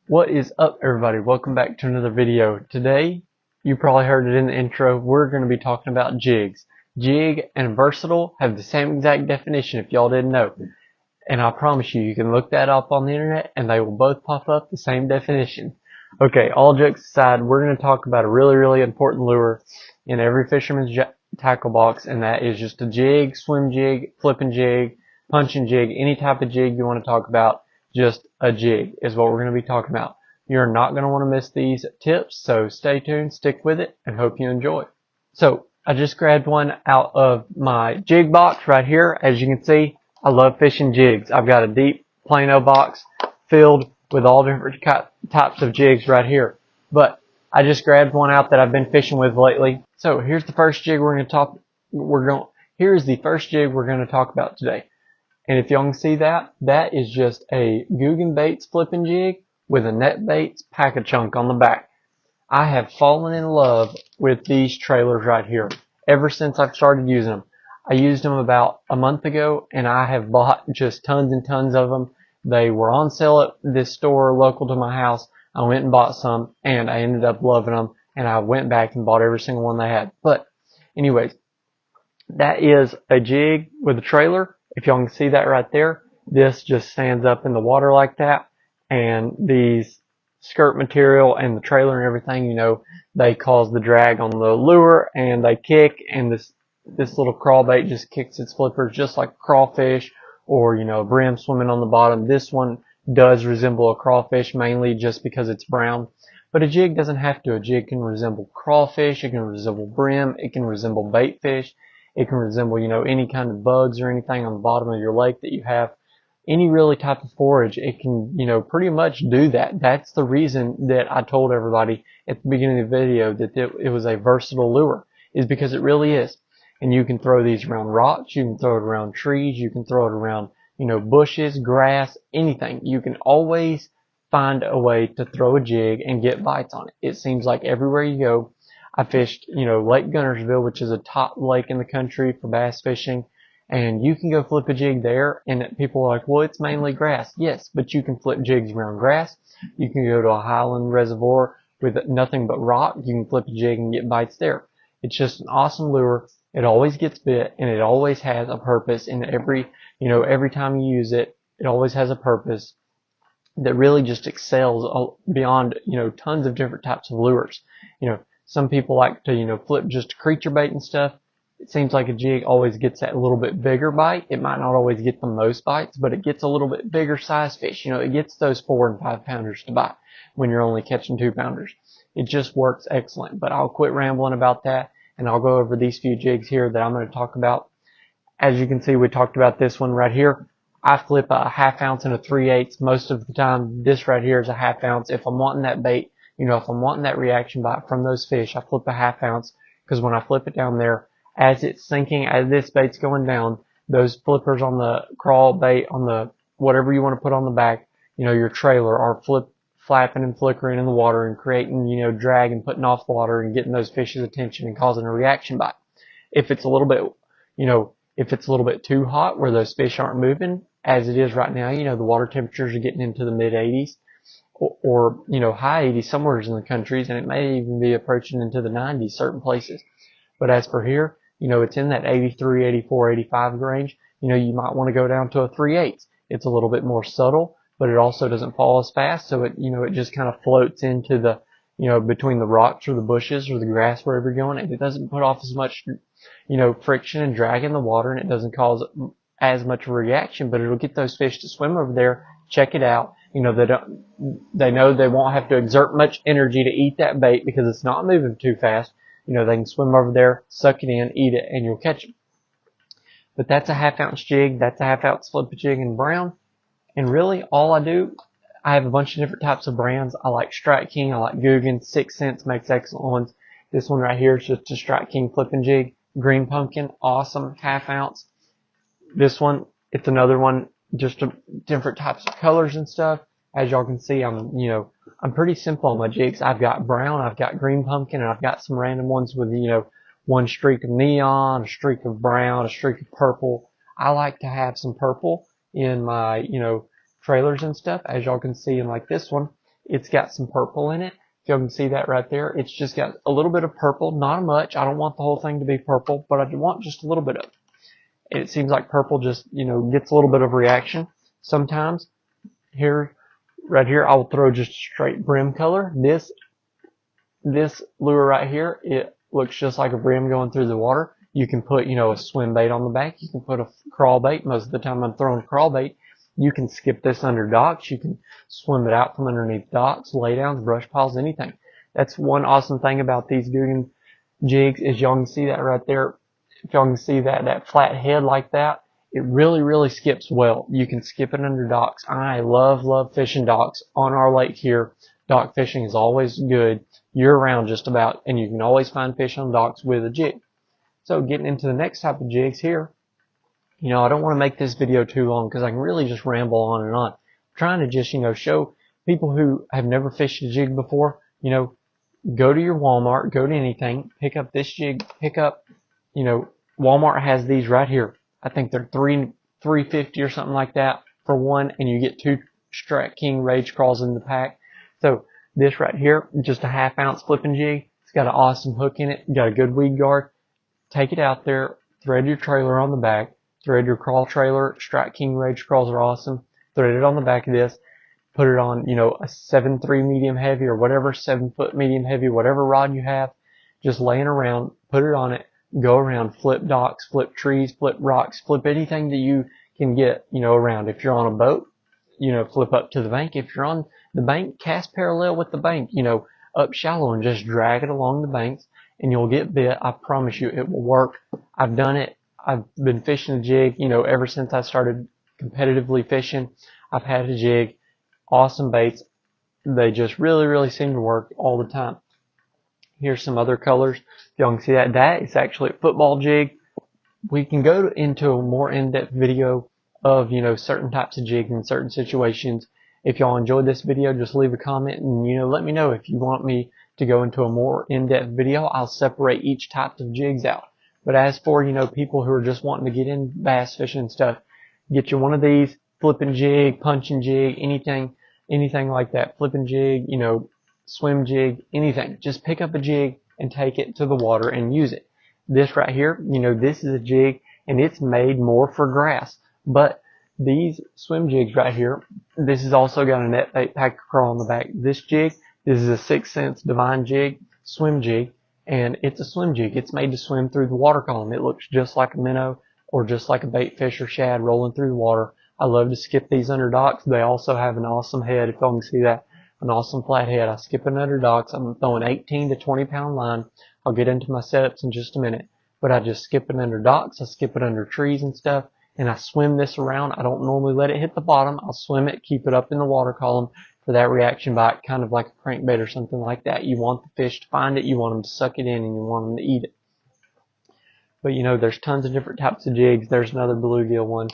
What is up, everybody? Welcome back to another video. Today, you probably heard it in the intro, we're going to be talking about jigs. Jig and versatile have the same exact definition if y'all didn't know. And I promise you, you can look that up on the internet and they will both pop up the same definition. Okay, all jokes aside, we're going to talk about a really important lure in every fisherman's tackle box, and that is just a jig, swim jig, flipping jig, punching jig, any type of jig you want to talk about. Just a jig is what we're going to be talking about. You're not going to want to miss these tips, so stay tuned, stick with it, and hope you enjoy. So I just grabbed one out of my jig box right here. As you can see, I love fishing jigs. I've got a deep Plano box filled with all different types of jigs right here. But I just grabbed one out that I've been fishing with lately. So here's the first jig here's the first jig we're going to talk about today. And if y'all can see that, that is just a Guggen Baits flipping jig with a net baits pack-a-chunk on the back. I have fallen in love with these trailers right here ever since I've started using them. I used them about a month ago and I have bought just tons and tons of them. They were on sale at this store local to my house. I went and bought some and I ended up loving them, and I went back and bought every single one they had. But anyways, that is a jig with a trailer. If y'all can see that right there, this just stands up in the water like that, and these skirt material and the trailer and everything, you know, they cause the drag on the lure and they kick, and this little crawl bait just kicks its flippers just like a crawfish or, you know, a brim swimming on the bottom. This one does resemble a crawfish mainly just because it's brown, but a jig doesn't have to. A jig can resemble crawfish, it can resemble brim, it can resemble bait fish. It can resemble, you know, any kind of bugs or anything on the bottom of your lake that you have. Any really type of forage, it can, you know, pretty much do that. That's the reason that I told everybody at the beginning of the video that it was a versatile lure, is because it really is. And you can throw these around rocks, you can throw it around trees, you can throw it around, you know, bushes, grass, anything. You can always find a way to throw a jig and get bites on it. It seems like everywhere you go. I fished, you know, Lake Guntersville, which is a top lake in the country for bass fishing, and you can go flip a jig there, and people are like, well, it's mainly grass. Yes, but you can flip jigs around grass. You can go to a highland reservoir with nothing but rock. You can flip a jig and get bites there. It's just an awesome lure. It always gets bit, and it always has a purpose. And every time you use it, it always has a purpose that really just excels beyond, you know, tons of different types of lures. You know, some people like to, you know, flip just a creature bait and stuff. It seems like a jig always gets that little bit bigger bite. It might not always get the most bites, but it gets a little bit bigger size fish. You know, it gets those 4 and 5 pounders to bite when you're only catching 2 pounders. It just works excellent. But I'll quit rambling about that, and I'll go over these few jigs here that I'm going to talk about. As you can see, we talked about this one right here. I flip a 1/2 ounce and a 3/8 most of the time. This right here is a 1/2 ounce. If I'm wanting that bait, you know, if I'm wanting that reaction bite from those fish, I flip a 1/2 ounce, because when I flip it down there, as it's sinking, as this bait's going down, those flippers on the crawl bait, on the whatever you want to put on the back, you know, your trailer, are flapping and flickering in the water and creating, you know, drag and putting off the water and getting those fish's attention and causing a reaction bite. If it's a little bit, you know, if it's a little bit too hot where those fish aren't moving, as it is right now, you know, the water temperatures are getting into the mid 80s. Or, you know, high 80s somewhere in the countries, and it may even be approaching into the 90s certain places. But as for here, you know, it's in that 83, 84, 85 range. You know, you might want to go down to a 3/8. It's a little bit more subtle, but it also doesn't fall as fast, so it, you know, it just kind of floats into the, you know, between the rocks or the bushes or the grass wherever you're going, and it doesn't put off as much, you know, friction and drag in the water, and it doesn't cause as much of a reaction, but it'll get those fish to swim over there, check it out. You know, they know they won't have to exert much energy to eat that bait because it's not moving too fast. You know, they can swim over there, suck it in, eat it, and you'll catch them. But that's a 1/2 ounce jig. That's a 1/2 ounce flip jig in brown. And really, all I do, I have a bunch of different types of brands. I like Strike King. I like Guggen. 6 Cents makes excellent ones. This one right here is just a Strike King flipping jig. Green Pumpkin, awesome, 1/2 ounce. This one, it's another one, just different types of colors and stuff. As y'all can see, I'm pretty simple on my jigs. I've got brown, I've got green pumpkin, and I've got some random ones with, you know, one streak of neon, a streak of brown, a streak of purple. I like to have some purple in my, you know, trailers and stuff. As y'all can see, in like this one, It's got some purple in it. If y'all can see that right there, it's just got a little bit of purple, not much. I don't want the whole thing to be purple, but I want just a little bit of it. It seems like purple just, gets a little bit of reaction sometimes. Here, right here, I will throw just straight brim color. This lure right here, it looks just like a brim going through the water. You can put, a swim bait on the back. You can put a crawl bait. Most of the time I'm throwing a crawl bait. You can skip this under docks. You can swim it out from underneath docks, laydowns, brush piles, anything. That's one awesome thing about these Guggen jigs is y'all can see that right there. If y'all can see that flat head like that, it really, really skips well. You can skip it under docks. I love fishing docks on our lake here. Dock fishing is always good year-round just about, and you can always find fish on docks with a jig. So getting into the next type of jigs here, I don't want to make this video too long because I can really just ramble on and on. I'm trying to just, show people who have never fished a jig before, go to your Walmart, go to anything, pick up this jig, Walmart has these right here. I think they're $3.50 or something like that for one, and you get 2 Strat King Rage Crawls in the pack. So this right here, just a 1/2 ounce flipping jig. It's got an awesome hook in it, got a good weed guard. Take it out there, thread your trailer on the back, thread your crawl trailer. Strat King Rage Crawls are awesome. Thread it on the back of this, put it on, a 7.3 medium heavy or whatever, 7-foot medium heavy, whatever rod you have, just laying around, put it on it, go around, flip docks, flip trees, flip rocks, flip anything that you can get, around. If you're on a boat, flip up to the bank. If you're on the bank, cast parallel with the bank, up shallow and just drag it along the banks and you'll get bit. I promise you it will work. I've done it. I've been fishing a jig, ever since I started competitively fishing. I've had a jig, awesome baits. They just really, really seem to work all the time. Here's some other colors. If y'all can see that, that is actually a football jig. We can go into a more in-depth video of, certain types of jigs in certain situations. If y'all enjoyed this video, just leave a comment and, let me know if you want me to go into a more in-depth video. I'll separate each type of jigs out. But as for, people who are just wanting to get in bass fishing and stuff, get you one of these, flipping jig, punching jig, anything like that. Flipping jig, swim jig, anything. Just pick up a jig and take it to the water and use it. This right here, this is a jig and it's made more for grass. But these swim jigs right here, this has also got a net bait packer crawl on the back. This jig, this is a 6th Sense Divine jig, swim jig, and it's a swim jig. It's made to swim through the water column. It looks just like a minnow or just like a bait fish or shad rolling through the water. I love to skip these under docks. They also have an awesome head, if y'all can see that, an awesome flat head. I skip it under docks. I'm throwing 18 to 20 pound line. I'll get into my setups in just a minute. But I just skip it under docks. I skip it under trees and stuff. And I swim this around. I don't normally let it hit the bottom. I'll swim it, keep it up in the water column for that reaction bite, kind of like a crankbait or something like that. You want the fish to find it. You want them to suck it in and you want them to eat it. But, there's tons of different types of jigs. There's another bluegill one.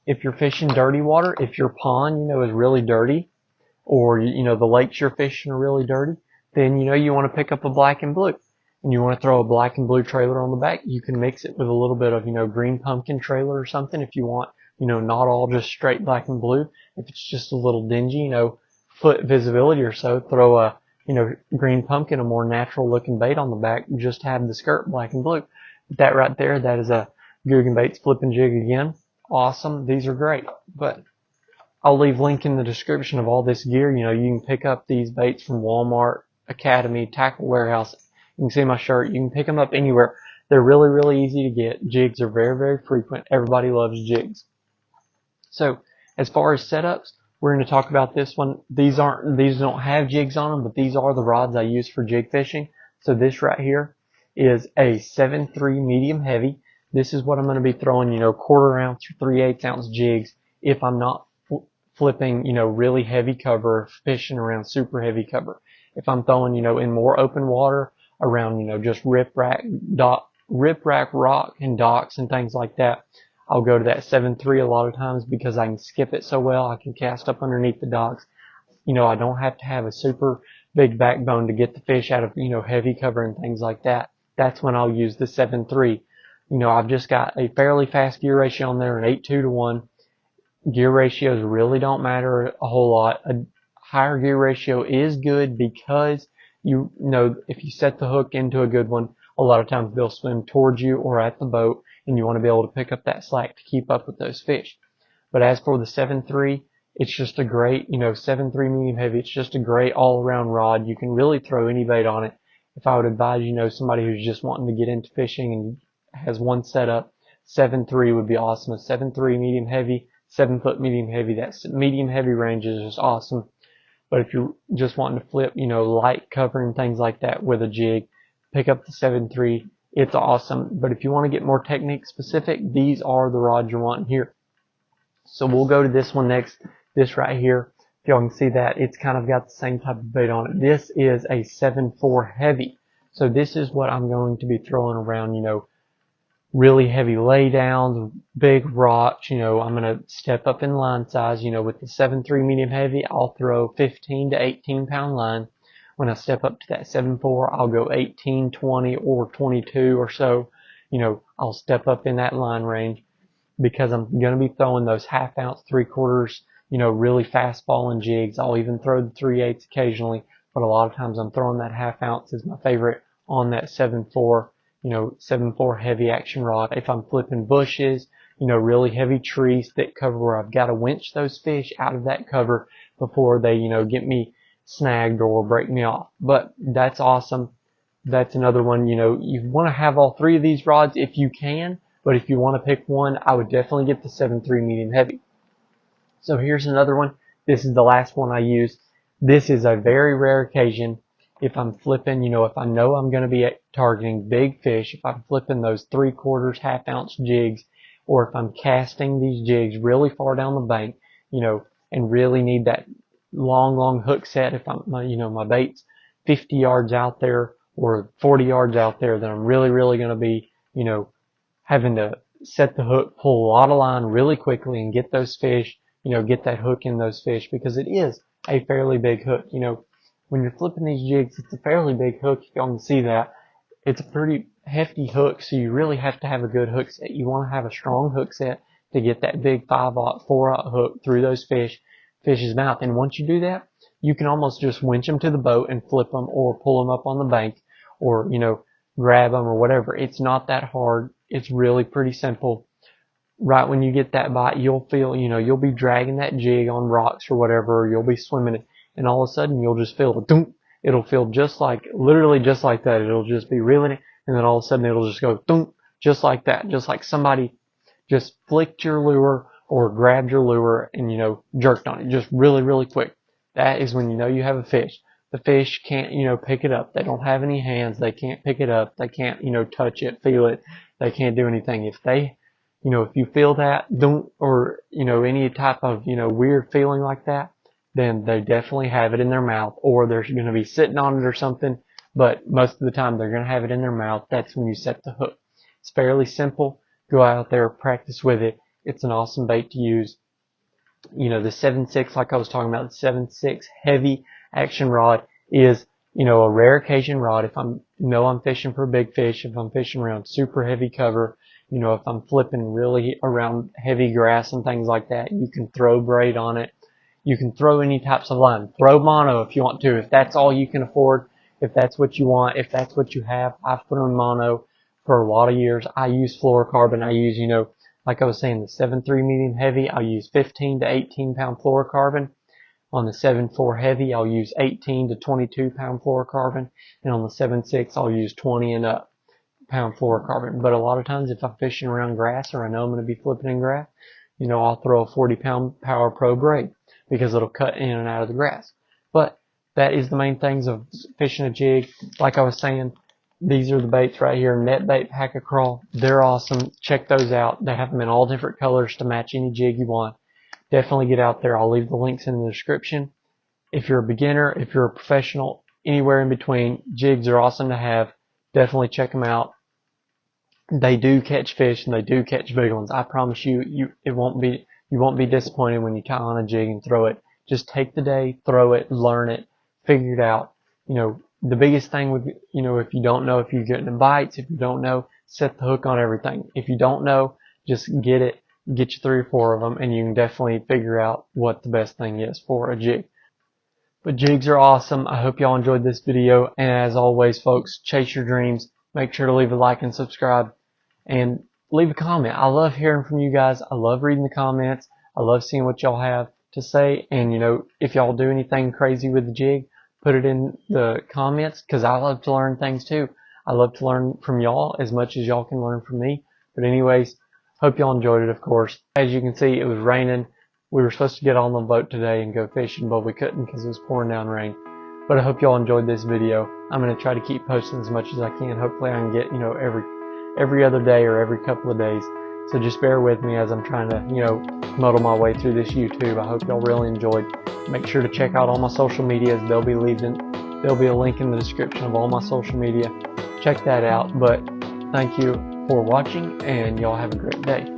If you're fishing dirty water, if your pond, is really dirty, or, the lakes you're fishing are really dirty, then, you want to pick up a black and blue. And you want to throw a black and blue trailer on the back. You can mix it with a little bit of, green pumpkin trailer or something if you want, not all just straight black and blue. If it's just a little dingy, foot visibility or so, throw a, green pumpkin, a more natural looking bait on the back. Just have the skirt black and blue. That right there, that is a Guggen Baits flipping jig again. Awesome. These are great. But I'll leave link in the description of all this gear. You can pick up these baits from Walmart, Academy, Tackle Warehouse. You can see my shirt. You can pick them up anywhere. They're really, really easy to get. Jigs are very, very frequent. Everybody loves jigs. So as far as setups, we're going to talk about this one. These don't have jigs on them, but these are the rods I use for jig fishing. So this right here is a 7.3 medium heavy. This is what I'm going to be throwing, 1/4 ounce or 3/8 ounce jigs if I'm not flipping, really heavy cover, fishing around super heavy cover. If I'm throwing, in more open water, around, just riprap rock and docks and things like that, I'll go to that 7.3 a lot of times because I can skip it so well. I can cast up underneath the docks. I don't have to have a super big backbone to get the fish out of, heavy cover and things like that. That's when I'll use the 7.3. I've just got a fairly fast gear ratio on there, an 8:2 to 1. Gear ratios really don't matter a whole lot. A higher gear ratio is good because you know if you set the hook into a good one, a lot of times they'll swim towards you or at the boat, and you want to be able to pick up that slack to keep up with those fish. But as for the 7.3, it's just a great, 7.3 medium heavy. It's just a great all-around rod. You can really throw any bait on it. If I would advise, somebody who's just wanting to get into fishing and has one setup, 7.3 would be awesome. A 7.3 medium heavy, 7-foot medium heavy. That medium heavy range is just awesome. But if you're just wanting to flip, light cover and things like that with a jig, pick up the 7.3. It's awesome. But if you want to get more technique specific, these are the rods you're wanting here. So we'll go to this one next. This right here, if y'all can see that, it's kind of got the same type of bait on it. This is a 7.4 heavy. So this is what I'm going to be throwing around, really heavy laydowns, big rocks. I'm going to step up in line size. With the 7.3 medium heavy, I'll throw 15 to 18 pound line. When I step up to that 7.4, I'll go 18, 20, or 22 or so. I'll step up in that line range because I'm going to be throwing those 1/2 ounce, 3/4, really fast falling jigs. I'll even throw the 3/8 occasionally, but a lot of times I'm throwing that 1/2 ounce is my favorite on that 7.4, 7.4 heavy action rod. If I'm flipping bushes, really heavy trees, thick cover where I've got to winch those fish out of that cover before they, get me snagged or break me off. But that's awesome. That's another one, you want to have all three of these rods if you can, but if you want to pick one, I would definitely get the 7.3 medium heavy. So here's another one. This is the last one I use. This is a very rare occasion. If I'm flipping, if I know I'm going to be targeting big fish, if I'm flipping those 3/4, 1/2 ounce jigs, or if I'm casting these jigs really far down the bank, and really need that long hook set, if I'm, my bait's 50 yards out there or 40 yards out there, then I'm really going to be, having to set the hook, pull a lot of line really quickly and get those fish, get that hook in those fish, because it is a fairly big hook. When you're flipping these jigs, it's a fairly big hook. If y'all can see that, it's a pretty hefty hook, so you really have to have a good hook set. You want to have a strong hook set to get that big 5/0, 4/0 hook through those fish's mouth. And once you do that, you can almost just winch them to the boat and flip them or pull them up on the bank or, grab them or whatever. It's not that hard. It's really pretty simple. Right when you get that bite, you'll feel, you'll be dragging that jig on rocks or whatever, or you'll be swimming it, and all of a sudden you'll just feel it. Doom. It'll feel just like, literally just like that. It'll just be reeling it, and then all of a sudden it'll just go doom, just like that. Just like somebody just flicked your lure or grabbed your lure and, jerked on it just really quick. That is when you know you have a fish. The fish can't, pick it up. They don't have any hands. They can't pick it up. They can't, touch it, feel it. They can't do anything. If they, if you feel that, don't, or, any type of, weird feeling like that, then they definitely have it in their mouth, or they're going to be sitting on it or something. But most of the time they're going to have it in their mouth. That's when you set the hook. It's fairly simple. Go out there, practice with it. It's an awesome bait to use. The 7.6, like I was talking about, the 7.6 heavy action rod is, a rare occasion rod. If I'm fishing for big fish, if I'm fishing around super heavy cover, if I'm flipping really around heavy grass and things like that, you can throw braid on it. You can throw any types of line. Throw mono if you want to, if that's all you can afford, if that's what you want, if that's what you have. I've put on mono for a lot of years. I use fluorocarbon. I use, like I was saying, the 7.3 medium heavy, I'll use 15 to 18 pound fluorocarbon. On the 7.4 heavy, I'll use 18 to 22 pound fluorocarbon. And on the 7.6, I'll use 20 and up pound fluorocarbon. But a lot of times if I'm fishing around grass or I know I'm going to be flipping in grass, I'll throw a 40 pound Power Pro braid because it'll cut in and out of the grass. But that is the main things of fishing a jig. Like I was saying, these are the baits right here. Net Bait Pack a Crawl. They're awesome. Check those out. They have them in all different colors to match any jig you want. Definitely get out there. I'll leave the links in the description. If you're a beginner, if you're a professional, anywhere in between, jigs are awesome to have. Definitely check them out. They do catch fish and they do catch big ones. I promise you, you won't be disappointed when you tie on a jig and throw it. Just take the day, throw it, learn it, figure it out. The biggest thing with, if you don't know if you're getting bites, if you don't know, set the hook on everything. If you don't know, just get you 3 or 4 of them, and you can definitely figure out what the best thing is for a jig. But jigs are awesome. I hope y'all enjoyed this video, and as always folks, chase your dreams. Make sure to leave a like and subscribe, and leave a comment. I love hearing from you guys. I love reading the comments. I love seeing what y'all have to say, and if y'all do anything crazy with the jig, put it in the comments, because I love to learn things too. I love to learn from y'all as much as y'all can learn from me. But anyways, hope y'all enjoyed it, of course. As you can see, it was raining. We were supposed to get on the boat today and go fishing, but we couldn't because it was pouring down rain. But I hope y'all enjoyed this video. I'm going to try to keep posting as much as I can. Hopefully I can get, every other day or every couple of days. So just bear with me as I'm trying to, muddle my way through this YouTube. I hope y'all really enjoyed. Make sure to check out all my social medias. There'll be a link in the description of all my social media. Check that out. But thank you for watching, and y'all have a great day.